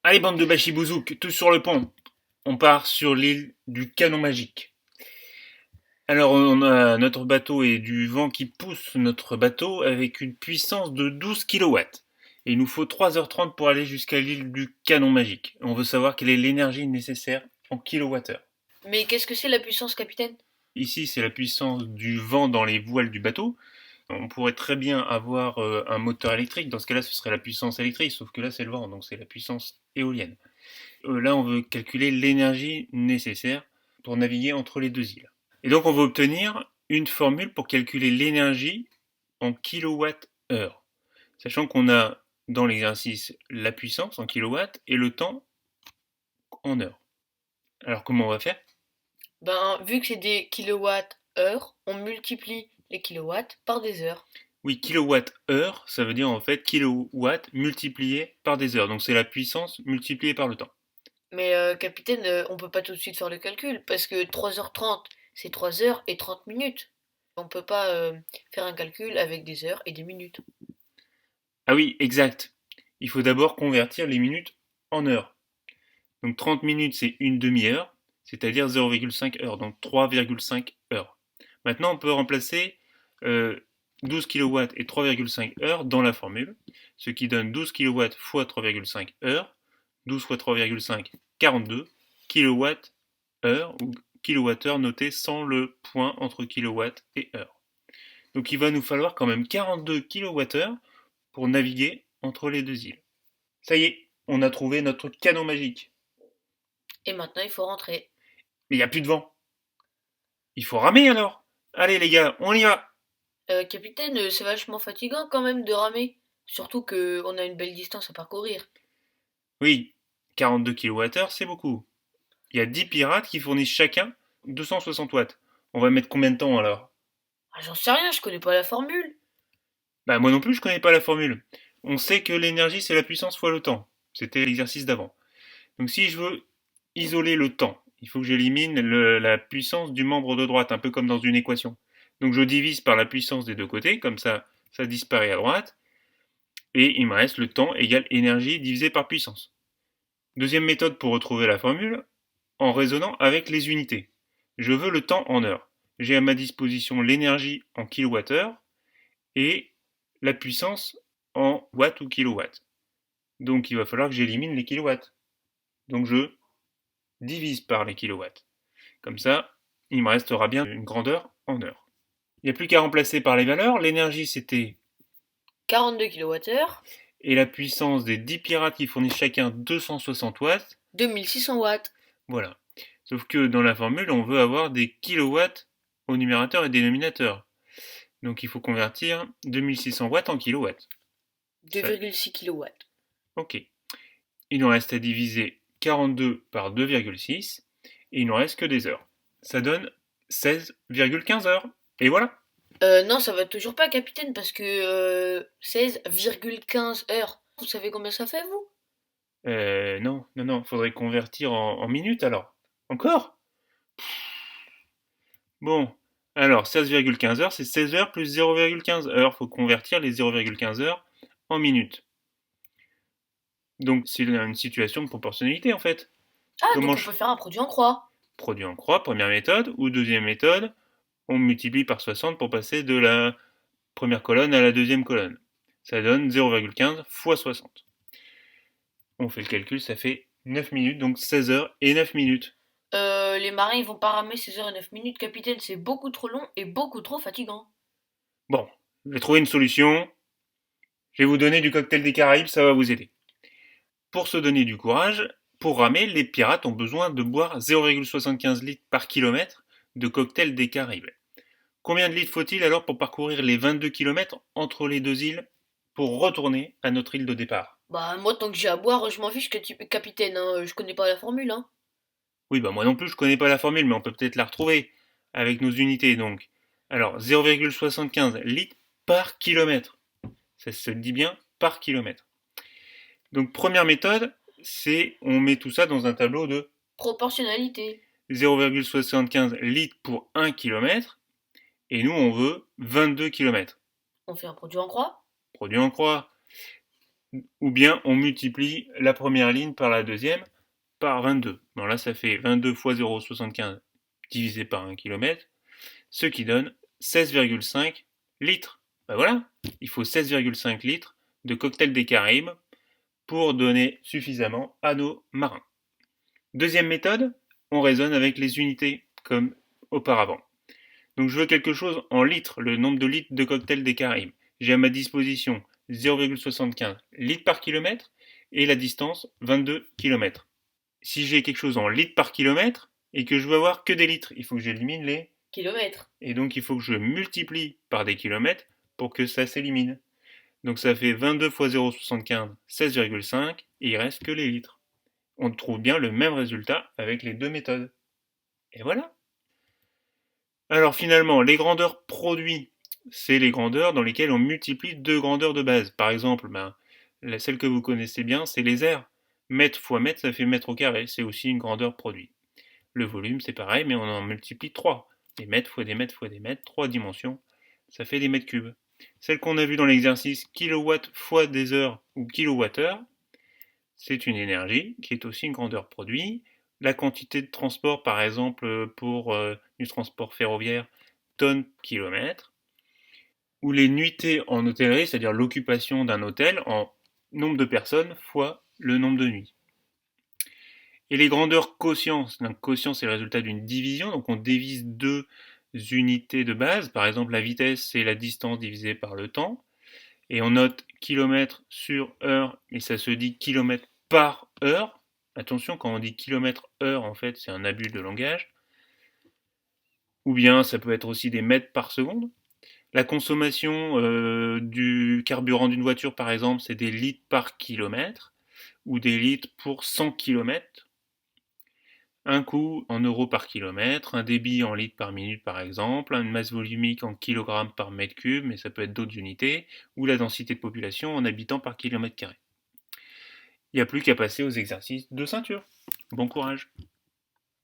Allez, bande de bachibouzouk, tous sur le pont. On part sur l'île du Canon Magique. Alors, on a notre bateau et du vent qui pousse notre bateau avec une puissance de 12 kilowatts. Et il nous faut 3h30 pour aller jusqu'à l'île du Canon Magique. On veut savoir quelle est l'énergie nécessaire en kilowattheure. Mais qu'est-ce que c'est la puissance, capitaine? Ici, c'est la puissance du vent dans les voiles du bateau. On pourrait très bien avoir un moteur électrique. Dans ce cas-là, ce serait la puissance électrique, sauf que là, c'est le vent, donc c'est la puissance éolienne. Là, on veut calculer l'énergie nécessaire pour naviguer entre les deux îles. Et donc, on veut obtenir une formule pour calculer l'énergie en kilowattheure, sachant qu'on a dans l'exercice la puissance en kilowatts et le temps en heures. Alors, comment on va faire? Ben, vu que c'est des kilowatts-heure, on multiplie les kilowatts par des heures. Oui, kilowattheure, ça veut dire en fait kilowatt multiplié par des heures. Donc, c'est la puissance multipliée par le temps. Mais capitaine, on peut pas tout de suite faire le calcul, parce que 3h30, c'est 3 heures et 30 minutes. On peut pas faire un calcul avec des heures et des minutes. Ah oui, exact. Il faut d'abord convertir les minutes en heures. Donc 30 minutes, c'est une demi-heure, c'est-à-dire 0,5 heures, donc 3,5 heures. Maintenant, on peut remplacer 12 kilowatts et 3,5 heures dans la formule, ce qui donne 12 kilowatts fois 3,5 heures, 12 fois 3,5, 42 kilowatts heure ou kilowattheure noté sans le point entre kilowatt et heure. Donc il va nous falloir quand même 42 kilowattheures pour naviguer entre les deux îles. Ça y est, on a trouvé notre canon magique. Et maintenant, il faut rentrer. Mais il n'y a plus de vent. Il faut ramer alors. Allez les gars, on y va. Capitaine, c'est vachement fatigant quand même de ramer. Surtout que on a une belle distance à parcourir. Oui, 42 kWh, c'est beaucoup. Il y a 10 pirates qui fournissent chacun 260 watts. On va mettre combien de temps alors? Ah, j'en sais rien, je connais pas la formule. Bah moi non plus, je connais pas la formule. On sait que l'énergie c'est la puissance fois le temps. C'était l'exercice d'avant. Donc si je veux isoler le temps, il faut que j'élimine la puissance du membre de droite, un peu comme dans une équation. Donc je divise par la puissance des deux côtés, comme ça disparaît à droite, et il me reste le temps égale énergie divisé par puissance. Deuxième méthode pour retrouver la formule, en raisonnant avec les unités. Je veux le temps en heures. J'ai à ma disposition l'énergie en kilowattheure et la puissance en watts ou kilowatts. Donc il va falloir que j'élimine les kilowatts. Donc je divise par les kilowatts. Comme ça, il me restera bien une grandeur en heures. Il n'y a plus qu'à remplacer par les valeurs. L'énergie c'était 42 kWh, et la puissance des 10 pirates qui fournissent chacun 260 watts. 2600 watts. Voilà. Sauf que dans la formule, on veut avoir des kilowatts au numérateur et dénominateur. Donc il faut convertir 2600 watts en kilowatts. Ça, 2,6 kW. ok. Il nous reste à diviser 42 par 2,6 et il nous reste que des heures. Ça donne 16,15 heures. Et voilà. Non, ça va toujours pas, capitaine, parce que 16,15 heures. Vous savez combien ça fait, vous? Non, non, non, faudrait convertir en minutes alors. Encore? Bon, alors 16,15 heures, c'est 16 heures plus 0,15 heures. Faut convertir les 0,15 heures en minutes. Donc c'est une situation de proportionnalité en fait. Ah, Comment donc on je peut faire un produit en croix. produis en croix, première méthode, ou deuxième méthode, on multiplie par 60 pour passer de la première colonne à la deuxième colonne. Ça donne 0,15 fois 60. On fait le calcul, ça fait 9 minutes, donc 16 heures et 9 minutes. Les marins, ils vont pas ramer 16 heures et 9 minutes, capitaine, c'est beaucoup trop long et beaucoup trop fatigant. Bon, je vais trouver une solution. Je vais vous donner du cocktail des Caraïbes, ça va vous aider. Pour se donner du courage, pour ramer, les pirates ont besoin de boire 0,75 litres par kilomètre de cocktail des Caraïbes. Combien de litres faut-il alors pour parcourir les 22 kilomètres entre les deux îles pour retourner à notre île de départ? Bah, moi, tant que j'ai à boire, je m'en fiche, capitaine, hein, je connais pas la formule, hein. Oui, bah moi non plus je connais pas la formule, mais on peut peut-être la retrouver avec nos unités donc. Alors 0,75 litres par kilomètre. Ça se dit bien par kilomètre. Donc première méthode, c'est on met tout ça dans un tableau de Proportionnalité. 0,75 litres pour 1 kilomètre et nous on veut 22 kilomètres. On fait un produit en croix. Produit en croix. ou bien on multiplie la première ligne par la deuxième par 22. Bon là ça fait 22 fois 0,75 divisé par 1 km, ce qui donne 16,5 litres. Ben voilà, il faut 16,5 litres de cocktail des Caraïbes pour donner suffisamment à nos marins. Deuxième méthode, on raisonne avec les unités comme auparavant. Donc je veux quelque chose en litres, le nombre de litres de cocktail des Caraïbes. J'ai à ma disposition 0,75 litres par kilomètre et la distance 22 km. Si j'ai quelque chose en litres par kilomètre et que je veux avoir que des litres, il faut que j'élimine les kilomètres. Et donc il faut que je multiplie par des kilomètres pour que ça s'élimine. Donc ça fait 22 fois 0,75, 16,5 et il reste que les litres. On trouve bien le même résultat avec les deux méthodes. Et voilà. Alors finalement, les grandeurs produits, c'est les grandeurs dans lesquelles on multiplie deux grandeurs de base. Par exemple, celle que vous connaissez bien, c'est les aires. Mètre fois mètre, ça fait mètre au carré, c'est aussi une grandeur produit. Le volume, c'est pareil, mais on en multiplie 3. Des mètres fois des mètres fois des mètres, 3 dimensions, ça fait des mètres cubes. Celle qu'on a vue dans l'exercice kilowatt fois des heures ou kilowattheure, c'est une énergie qui est aussi une grandeur produit. La quantité de transport, par exemple, pour du transport ferroviaire, tonnes kilomètres. Ou les nuitées en hôtellerie, c'est-à-dire l'occupation d'un hôtel en nombre de personnes fois le nombre de nuits. Et les grandeurs quotients, donc quotient c'est le résultat d'une division, donc on divise deux unités de base, par exemple la vitesse c'est la distance divisée par le temps, et on note kilomètre sur heure, et ça se dit kilomètre par heure. Attention, quand on dit kilomètre heure, en fait c'est un abus de langage, ou bien ça peut être aussi des mètres par seconde. La consommation du carburant d'une voiture par exemple c'est des litres par kilomètre, ou des litres pour 100 km. Un coût en euros par kilomètre, un débit en litres par minute par exemple, une masse volumique en kilogrammes par mètre cube, mais ça peut être d'autres unités, ou la densité de population en habitants par kilomètre carré. Il n'y a plus qu'à passer aux exercices de ceinture. Bon courage!